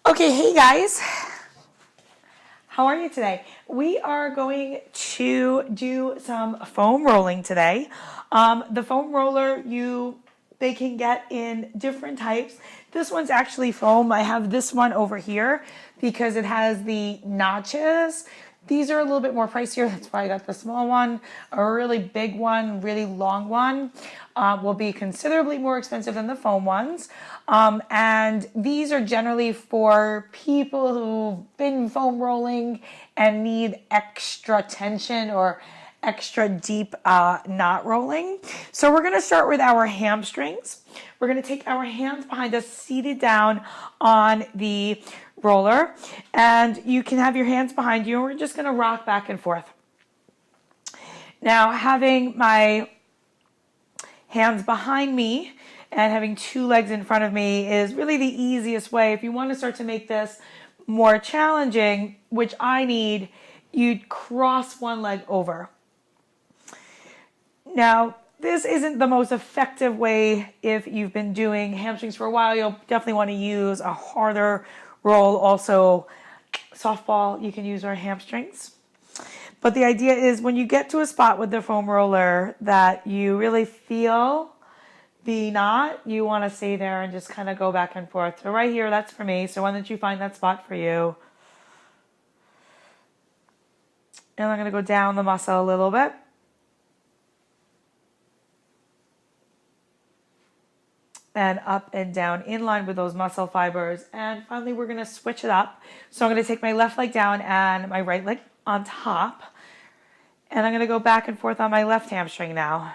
Okay, hey guys, how are you today? We are going to do some foam rolling today. The foam roller, they can get in different types. This one's actually foam. I have this one over here because it has the notches. These are a little bit more pricier. That's why I got the small one. A really big one, really long one will be considerably more expensive than the foam ones. And these are generally for people who've been foam rolling and need extra tension or extra deep knot rolling. So we're going to start with our hamstrings. We're going to take our hands behind us, seated down on the roller, and you can have your hands behind you, and we're just going to rock back and forth. Now, having my hands behind me and having two legs in front of me is really the easiest way. If you want to start to make this more challenging, which I need, you'd cross one leg over. Now, this isn't the most effective way if you've been doing hamstrings for a while. You'll definitely want to use a harder roll. Also, softball, you can use our hamstrings. But the idea is when you get to a spot with the foam roller that you really feel the knot, you want to stay there and just kind of go back and forth. So right here, that's for me. So why don't you find that spot for you? And I'm going to go down the muscle a little bit. And up and down in line with those muscle fibers. And finally, we're going to switch it up. So I'm going to take my left leg down and my right leg on top. And I'm going to go back and forth on my left hamstring now.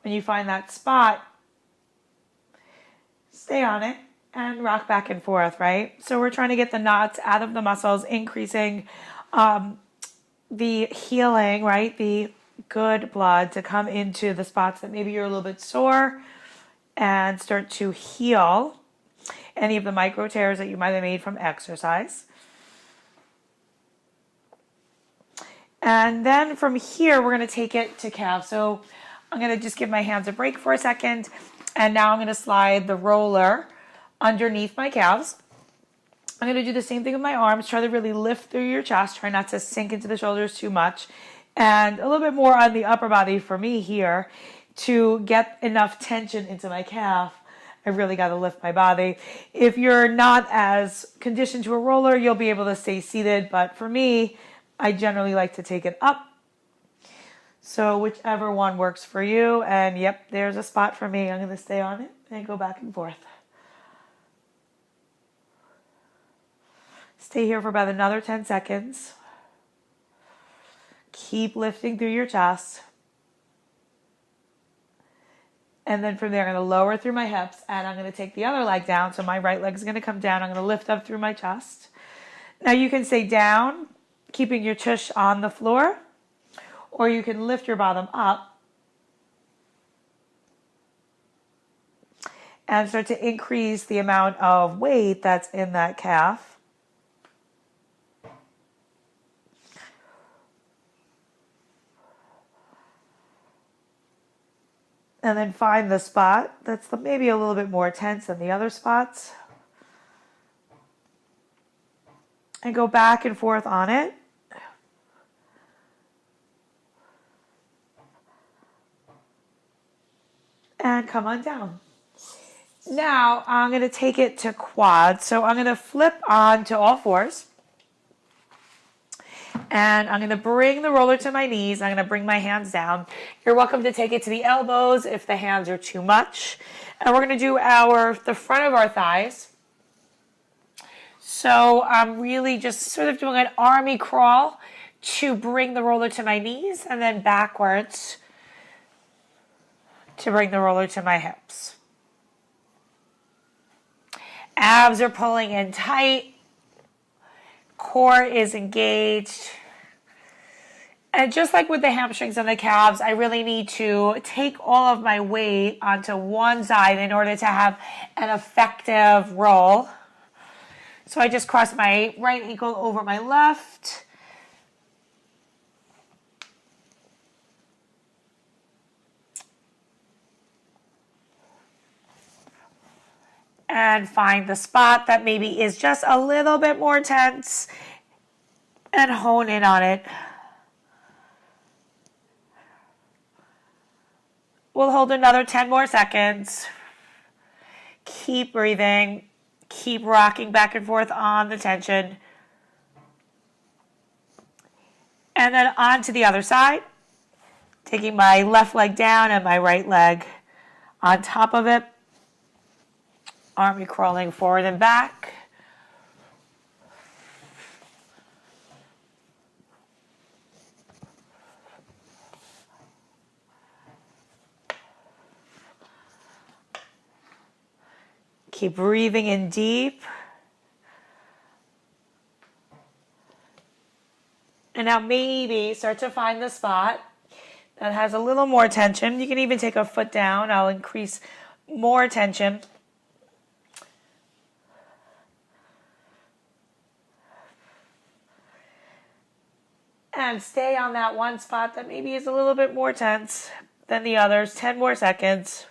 When you find that spot, stay on it and rock back and forth, right? So we're trying to get the knots out of the muscles, increasing the healing, right? The good blood to come into the spots that maybe you're a little bit sore and start to heal any of the micro tears that you might have made from exercise. And then from here, we're going to take it to calves. So I'm going to just give my hands a break for a second. And now I'm going to slide the roller underneath my calves. I'm going to do the same thing with my arms. Try to really lift through your chest. Try not to sink into the shoulders too much. And a little bit more on the upper body for me here to get enough tension into my calf. I really got to lift my body. If you're not as conditioned to a roller, you'll be able to stay seated. But for me, I generally like to take it up. So whichever one works for you. And yep, there's a spot for me. I'm going to stay on it and go back and forth. Stay here for about another 10 seconds. Keep lifting through your chest. And then from there, I'm going to lower through my hips and I'm going to take the other leg down. So my right leg is going to come down. I'm going to lift up through my chest. Now you can stay down, keeping your tush on the floor, or you can lift your bottom up and start to increase the amount of weight that's in that calf. And then find the spot that's maybe a little bit more tense than the other spots. And go back and forth on it. And come on down. Now I'm going to take it to quads. So I'm going to flip on to all fours. And I'm going to bring the roller to my knees. I'm going to bring my hands down. You're welcome to take it to the elbows if the hands are too much. And we're going to do the front of our thighs. So I'm really just sort of doing an army crawl to bring the roller to my knees and then backwards to bring the roller to my hips. Abs are pulling in tight. Core is engaged. And just like with the hamstrings and the calves, I really need to take all of my weight onto one side in order to have an effective roll. So I just cross my right ankle over my left. and find the spot that maybe is just a little bit more tense and hone in on it. We'll hold another 10 more seconds. Keep breathing. Keep rocking back and forth on the tension. And then on to the other side. Taking my left leg down and my right leg on top of it. Arm crawling forward and back. Keep breathing in deep. And now maybe start to find the spot that has a little more tension. You can even take a foot down. I'll increase more tension. And stay on that one spot that maybe is a little bit more tense than the others. 10 more seconds.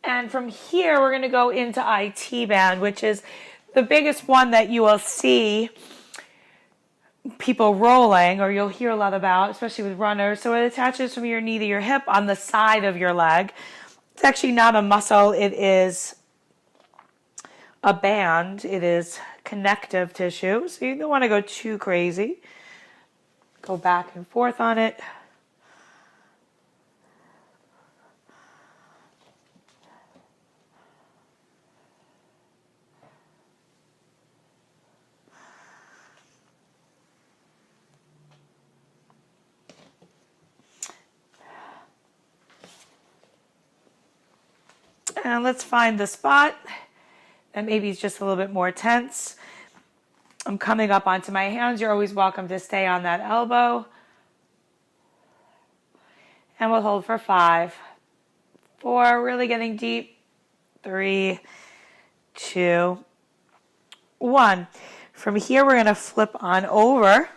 And from here, we're going to go into IT band, which is the biggest one that you will see people rolling, or you'll hear a lot about, especially with runners. So it attaches from your knee to your hip on the side of your leg. It's actually not a muscle. It is a band. It is connective tissue. So you don't want to go too crazy. Go back and forth on it. And let's find the spot that maybe is just a little bit more tense. I'm coming up onto my hands. You're always welcome to stay on that elbow. And we'll hold for 5, 4, really getting deep. 3, 2, 1. From here, we're going to flip on over.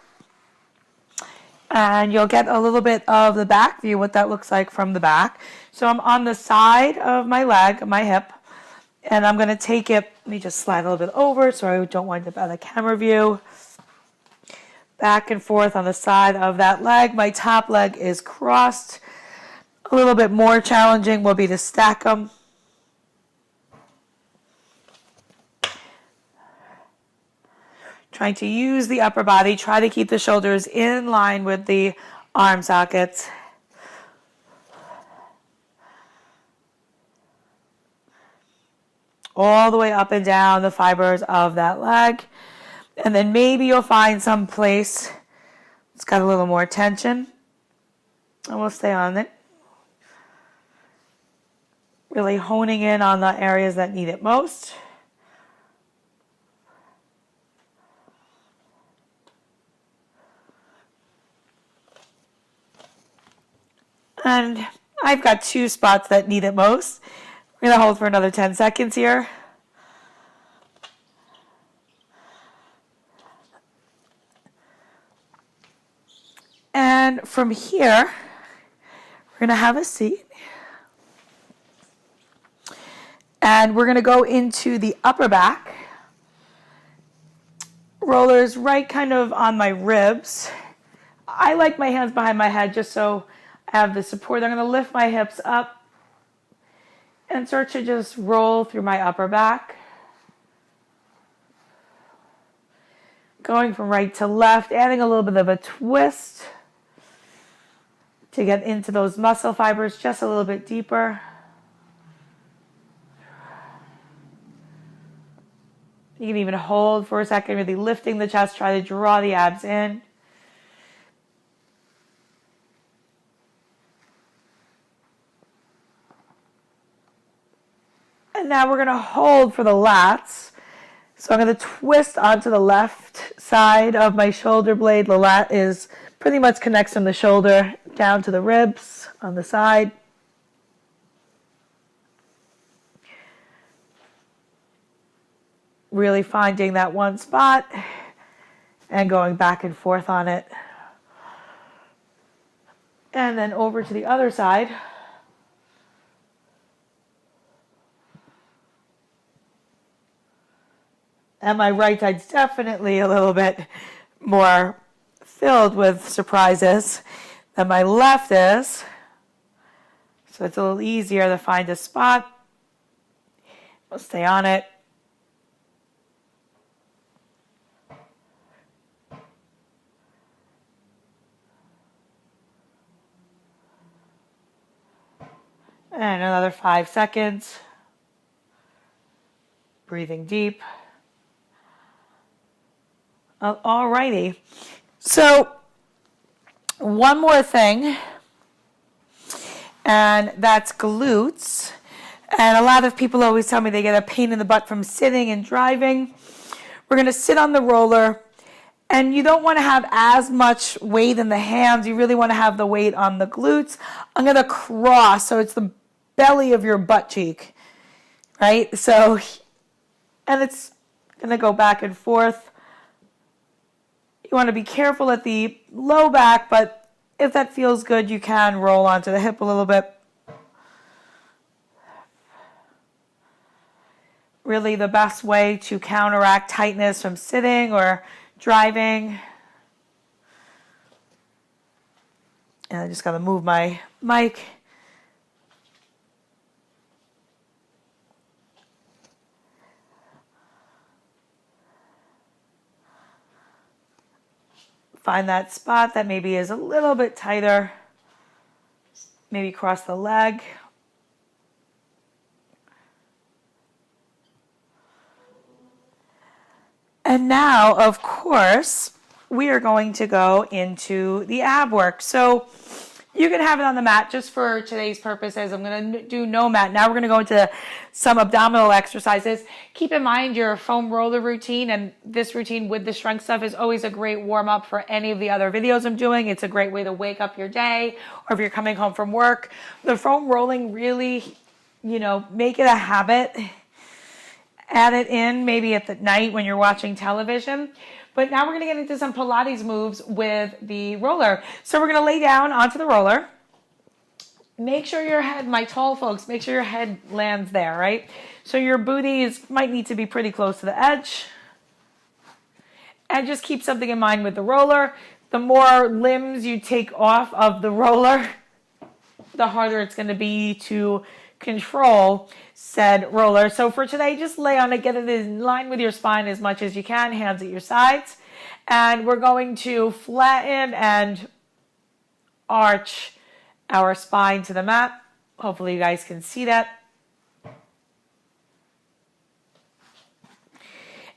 And you'll get a little bit of the back view, what that looks like from the back. So I'm on the side of my leg, my hip, and I'm going to take it, let me just slide a little bit over so I don't wind up out of camera view. Back and forth on the side of that leg. My top leg is crossed. A little bit more challenging will be to stack them. Trying to use the upper body. Try to keep the shoulders in line with the arm sockets. All the way up and down the fibers of that leg. And then maybe you'll find some place it's got a little more tension. And we'll stay on it. Really honing in on the areas that need it most. And I've got 2 spots that need it most. We're going to hold for another 10 seconds here. And from here, we're going to have a seat. And we're going to go into the upper back. Rollers right kind of on my ribs. I like my hands behind my head just so I have the support. I'm going to lift my hips up and start to just roll through my upper back. Going from right to left, adding a little bit of a twist to get into those muscle fibers just a little bit deeper. You can even hold for a second, really lifting the chest, try to draw the abs in. And now we're going to hold for the lats. So I'm going to twist onto the left side of my shoulder blade. The lat is pretty much connects from the shoulder down to the ribs on the side. Really finding that one spot and going back and forth on it. And then over to the other side. And my right side's definitely a little bit more filled with surprises than my left is. So it's a little easier to find a spot. We'll stay on it. And another 5 seconds. Breathing deep. Alrighty. So one more thing, and that's glutes. And a lot of people always tell me they get a pain in the butt from sitting and driving. We're going to sit on the roller, and you don't want to have as much weight in the hands. You really want to have the weight on the glutes. I'm going to cross, so it's the belly of your butt cheek, right? So, and it's going to go back and forth. You want to be careful at the low back, but if that feels good, you can roll onto the hip a little bit. Really the best way to counteract tightness from sitting or driving. And I just got to move my mic. Find that spot that maybe is a little bit tighter. Maybe cross the leg. And now, of course, we are going to go into the ab work. So you can have it on the mat just for today's purposes. I'm going to do no mat. Now we're going to go into some abdominal exercises. Keep in mind your foam roller routine, and this routine with the strength stuff is always a great warm up for any of the other videos I'm doing. It's a great way to wake up your day, or if you're coming home from work. The foam rolling really, make it a habit. Add it in maybe at the night when you're watching television. But now we're going to get into some Pilates moves with the roller. So we're going to lay down onto the roller. Make sure your head, my tall folks, make sure your head lands there, right? So your booty might need to be pretty close to the edge. And just keep something in mind with the roller. The more limbs you take off of the roller, the harder it's going to be to control said roller. So for today, just lay on it, get it in line with your spine as much as you can, hands at your sides. And we're going to flatten and arch our spine to the mat. Hopefully you guys can see that.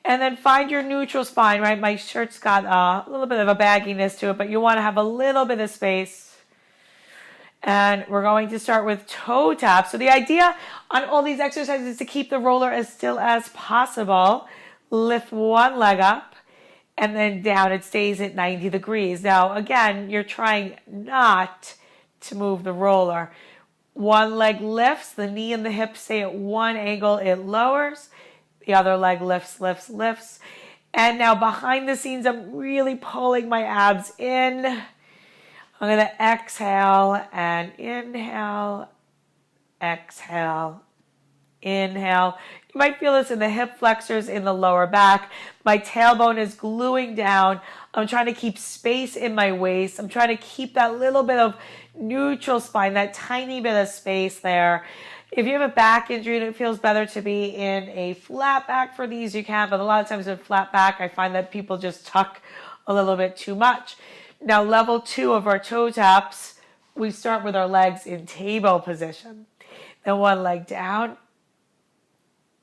And then find your neutral spine, right? My shirt's got a little bit of a bagginess to it, but you want to have a little bit of space. And we're going to start with toe taps. So the idea on all these exercises is to keep the roller as still as possible. Lift one leg up and then down. It stays at 90 degrees. Now, again, you're trying not to move the roller. One leg lifts, the knee and the hip stay at one angle, it lowers. The other leg lifts, lifts, lifts. And now behind the scenes, I'm really pulling my abs in. I'm going to exhale and inhale, exhale, inhale. You might feel this in the hip flexors in the lower back. My tailbone is gluing down. I'm trying to keep space in my waist. I'm trying to keep that little bit of neutral spine, that tiny bit of space there. If you have a back injury and it feels better to be in a flat back for these, you can. But a lot of times in flat back, I find that people just tuck a little bit too much. Now, level 2 of our toe taps, we start with our legs in table position. Then one leg down,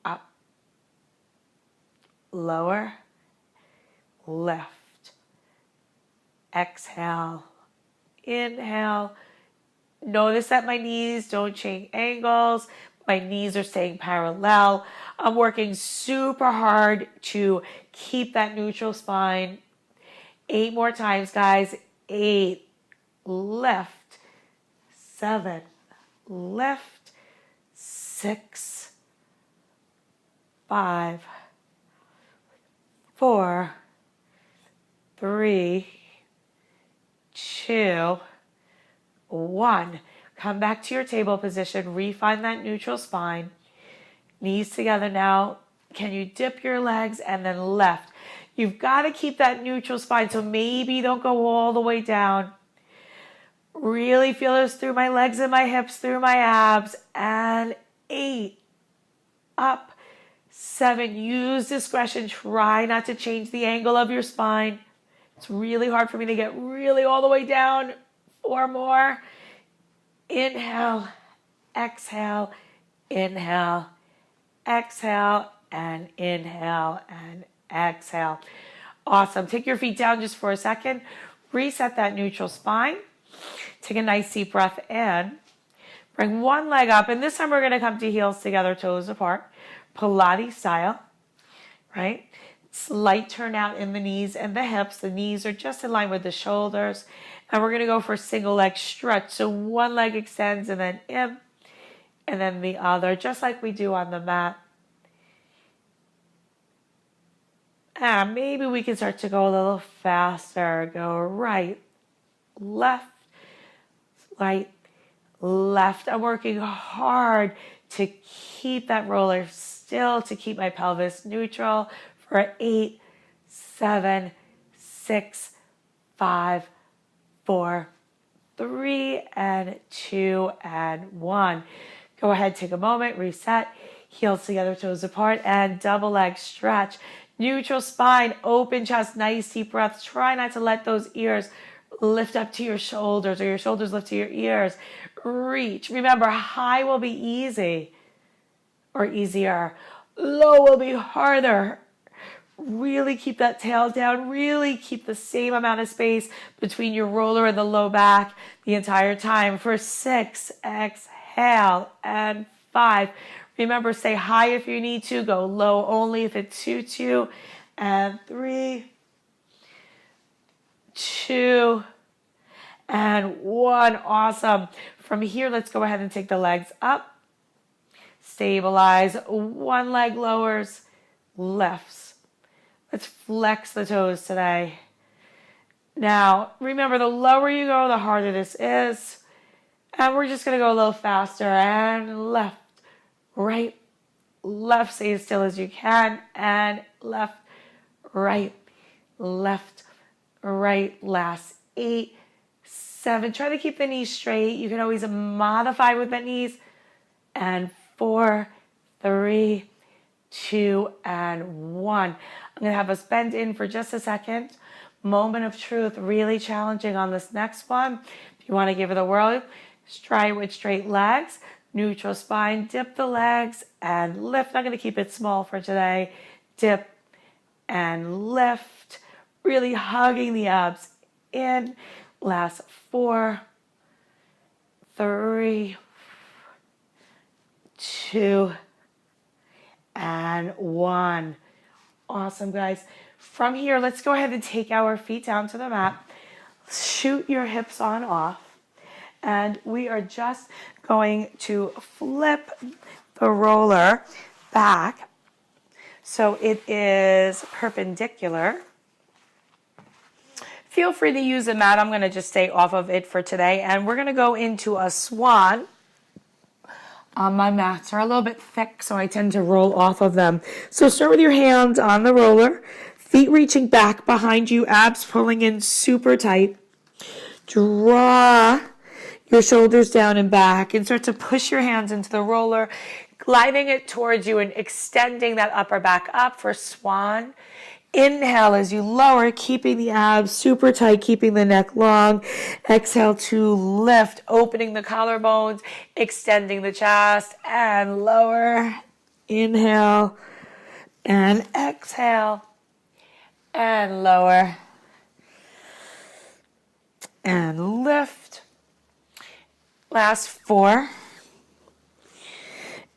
up, lower, lift, exhale, inhale. Notice that my knees don't change angles. My knees are staying parallel. I'm working super hard to keep that neutral spine. 8 more times, guys. 8, lift, 7, lift, 6, 5, 4, 3, 2, 1. Come back to your table position. Refine that neutral spine. Knees together now. Can you dip your legs and then left? You've got to keep that neutral spine, so maybe don't go all the way down. Really feel this through my legs and my hips, through my abs. And 8, up, 7. Use discretion. Try not to change the angle of your spine. It's really hard for me to get really all the way down. 4 more. Inhale, exhale, inhale, exhale, and inhale, and exhale. Awesome. Take your feet down just for a second. Reset that neutral spine. Take a nice deep breath in. Bring one leg up, and this time we're going to come to heels together, toes apart. Pilates style, right? Slight turn out in the knees and the hips. The knees are just in line with the shoulders. And we're going to go for a single leg stretch. So one leg extends and then in, and then the other, just like we do on the mat. And maybe we can start to go a little faster. Go right, left, right, left. I'm working hard to keep that roller still, to keep my pelvis neutral for 8, 7, 6, 5, 4, 3, and 2, and 1. Go ahead, take a moment, reset, heels together, toes apart, and double leg stretch. Neutral spine, open chest, nice deep breath. Try not to let those ears lift up to your shoulders or your shoulders lift to your ears. Reach. Remember, high will be easy or easier. Low will be harder. Really keep that tail down. Really keep the same amount of space between your roller and the low back the entire time. For 6, exhale, and 5. Remember, stay high if you need to. Go low only if it's 2, 2, and 3, 2, and 1. Awesome. From here, let's go ahead and take the legs up. Stabilize. One leg lowers, lifts. Let's flex the toes today. Now, remember, the lower you go, the harder this is. And we're just going to go a little faster. And left, right, left. Stay as still as you can. And left, right, left, right. Last 8, 7. Try to keep the knees straight. You can always modify with the knees. And 4, 3, 2, and 1. I'm going to have us bend in for just a second. Moment of truth, really challenging on this next one. If you want to give it a whirl, stride with straight legs, neutral spine, dip the legs and lift. I'm going to keep it small for today. Dip and lift, really hugging the abs in. Last 4, 3, 2, and 1. Awesome, guys. From here, let's go ahead and take our feet down to the mat. Shoot your hips on off. And we are just going to flip the roller back so it is perpendicular. Feel free to use a mat. I'm going to just stay off of it for today. And we're going to go into a swan. My mats are a little bit thick, so I tend to roll off of them. So start with your hands on the roller, feet reaching back behind you, abs pulling in super tight. Draw your shoulders down and back and start to push your hands into the roller, gliding it towards you and extending that upper back up for swan. Inhale as you lower, keeping the abs super tight, keeping the neck long. Exhale to lift, opening the collarbones, extending the chest, and lower. Inhale and exhale and lower and lift. Last 4.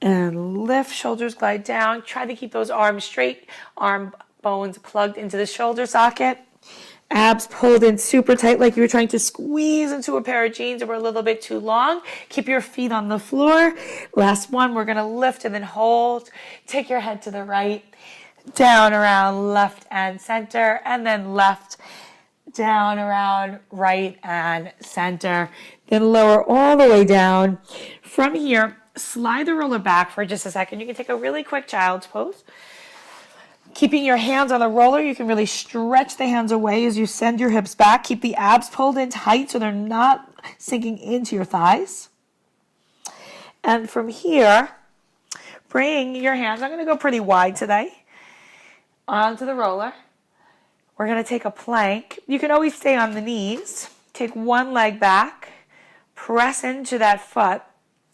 And lift, shoulders glide down. Try to keep those arms straight, arm bones plugged into the shoulder socket. Abs pulled in super tight like you were trying to squeeze into a pair of jeans that were a little bit too long. Keep your feet on the floor. Last one, we're going to lift and then hold. Take your head to the right, down, around, left and center, and then left down around right and center, then lower all the way down. From here, slide the roller back for just a second. You can take a really quick child's pose. Keeping your hands on the roller, you can really stretch the hands away as you send your hips back. Keep the abs pulled in tight so they're not sinking into your thighs. And from here, bring your hands, I'm going to go pretty wide today, onto the roller. We're going to take a plank. You can always stay on the knees. Take one leg back, press into that foot,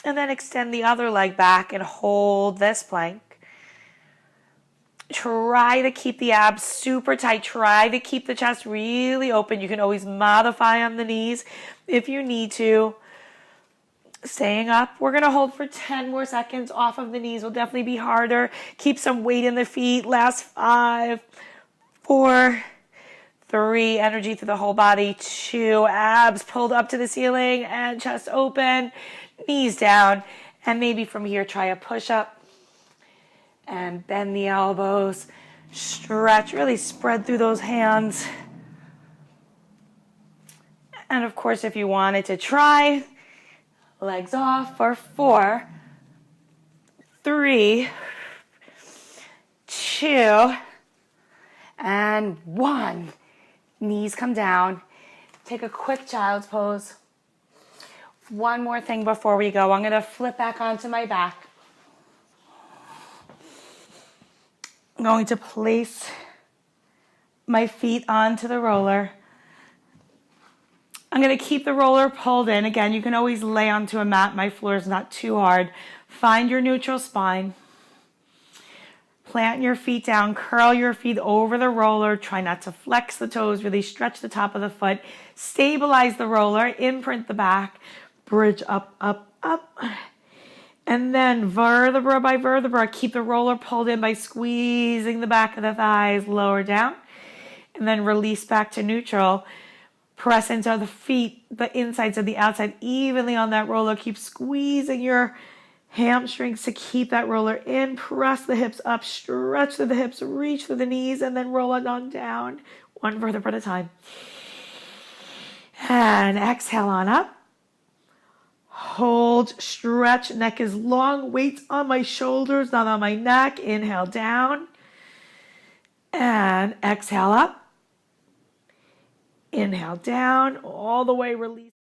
and then extend the other leg back and hold this plank. Try to keep the abs super tight. Try to keep the chest really open. You can always modify on the knees if you need to. Staying up. We're going to hold for 10 more seconds. Off of the knees will definitely be harder. Keep some weight in the feet. Last 5, 4, 3, energy through the whole body. 2, abs pulled up to the ceiling and chest open. Knees down. And maybe from here, try a push-up. And bend the elbows, stretch, really spread through those hands. And of course, if you wanted to try, legs off for 4, 3, 2, and 1. Knees come down. Take a quick child's pose. One more thing before we go. I'm going to flip back onto my back. I'm going to place my feet onto the roller. I'm going to keep the roller pulled in. Again, you can always lay onto a mat. My floor is not too hard. Find your neutral spine. Plant your feet down. Curl your feet over the roller. Try not to flex the toes. Really stretch the top of the foot. Stabilize the roller. Imprint the back. Bridge up, up, up. And then vertebra by vertebra, keep the roller pulled in by squeezing the back of the thighs, lower down. And then release back to neutral. Press into the feet, the insides of the outside, evenly on that roller. Keep squeezing your hamstrings to keep that roller in. Press the hips up, stretch through the hips, reach through the knees, and then roll it on down. One vertebra at a time. And exhale on up. Hold, stretch, neck is long, weight on my shoulders, not on my neck. Inhale down and exhale up. Inhale down, all the way release.